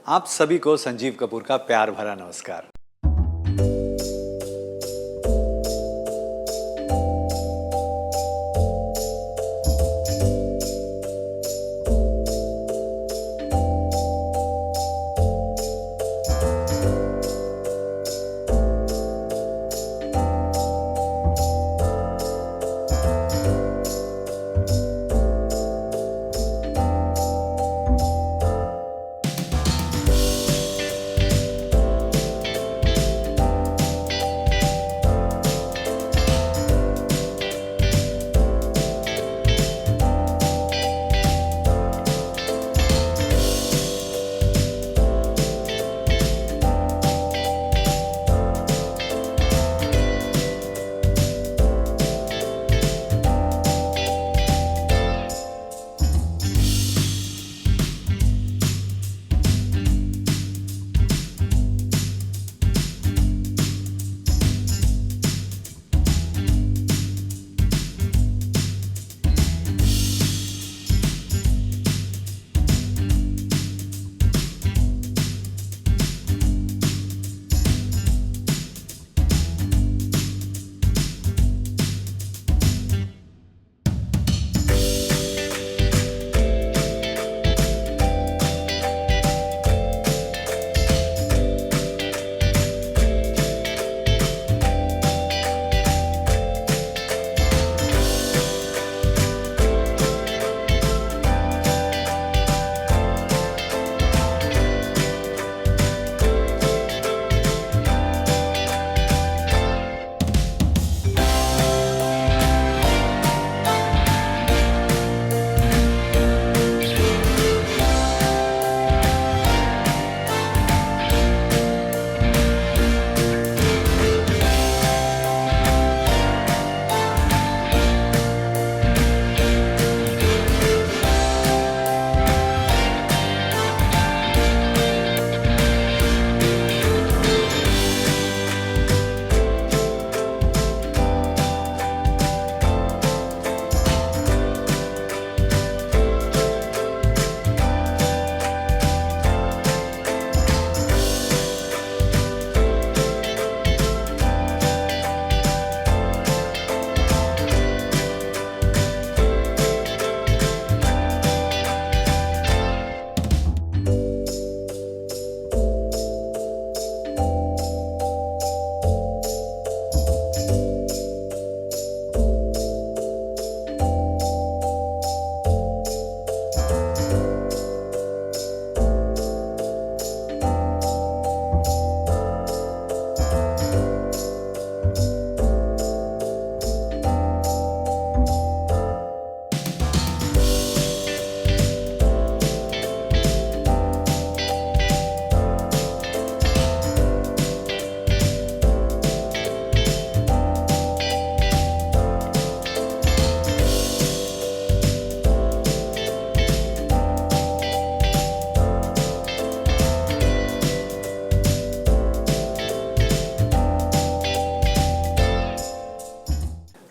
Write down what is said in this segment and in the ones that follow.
आप सभी को संजीव कपूर का प्यार भरा नमस्कार।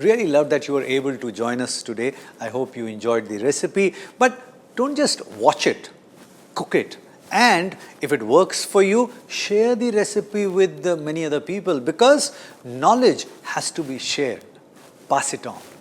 Really love that you were able to join us today. I hope you enjoyed the recipe. But don't just watch it, cook it. And if it works for you, share the recipe with many other people, because knowledge has to be shared. Pass it on.